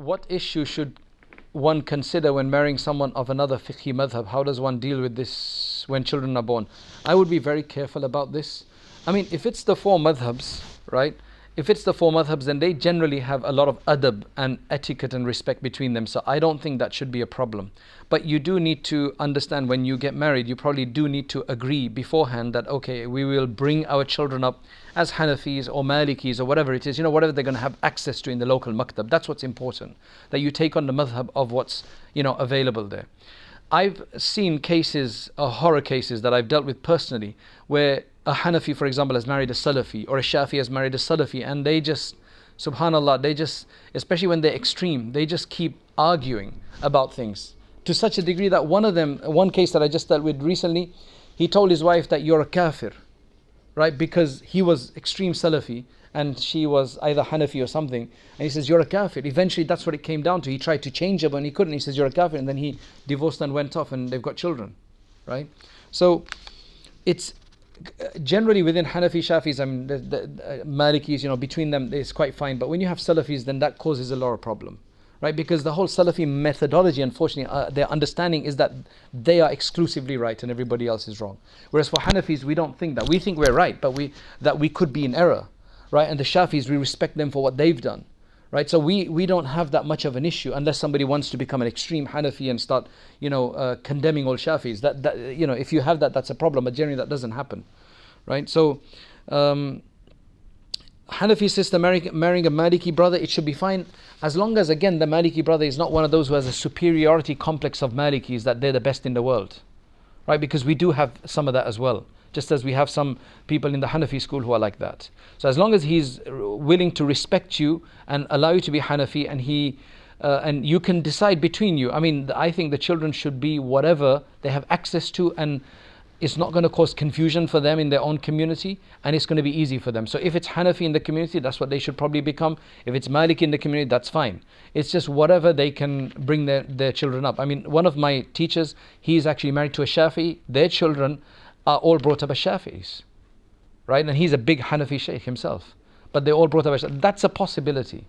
What issue should one consider when marrying someone of another fiqhi madhab? How does one deal with this when children are born? I would be very careful about this. I mean, if it's the four madhabs, right? If it's the four madhabs, then they generally have a lot of adab and etiquette and respect between them. So I don't think that should be a problem. But you do need to understand when you get married, you probably do need to agree beforehand that, okay, we will bring our children up as Hanafis or Malikis or whatever it is, whatever they're going to have access to in the local maktab. That's what's important, that you take on the madhab of what's, available there. I've seen cases, horror cases that I've dealt with personally, where a Hanafi, for example, has married a Salafi, or a Shafi has married a Salafi, and they just, subhanAllah, especially when they're extreme, they just keep arguing about things. To such a degree that one case that I just dealt with recently, he told his wife that you're a kafir, right? Because he was extreme Salafi, and she was either Hanafi or something, and he says, you're a kafir. Eventually that's what it came down to. He tried to change her, but he couldn't. He says, you're a kafir, and then he divorced and went off, and they've got children, right? So it's generally within Hanafi, Shafis, the Malikis, between them it's quite fine, but when you have Salafis, then that causes a lot of problem, right? Because the whole Salafi methodology, unfortunately, their understanding is that they are exclusively right and everybody else is wrong. Whereas for Hanafis, we don't think that. We think we're right, but that we could be in error, right? And the Shafis, we respect them for what they've done, right? So we don't have that much of an issue unless somebody wants to become an extreme Hanafi and start, condemning all Shafis. That if you have that, that's a problem. But generally, that doesn't happen, right? So Hanafi sister marrying a Maliki brother, it should be fine, as long as, again, the Maliki brother is not one of those who has a superiority complex of Malikis, that they're the best in the world, right? Because we do have some of that as well, just as we have some people in the Hanafi school who are like that. So as long as he's willing to respect you and allow you to be Hanafi, and you can decide between you. I mean, I think the children should be whatever they have access to, and it's not going to cause confusion for them in their own community, and it's going to be easy for them. So if it's Hanafi in the community, that's what they should probably become. If it's Maliki in the community, that's fine. It's just whatever they can bring their children up. I mean, one of my teachers, he's actually married to a Shafi. Their children are all brought up as Shafis, right? And he's a big Hanafi Sheikh himself, but they're all brought up as Shafis. That's a possibility.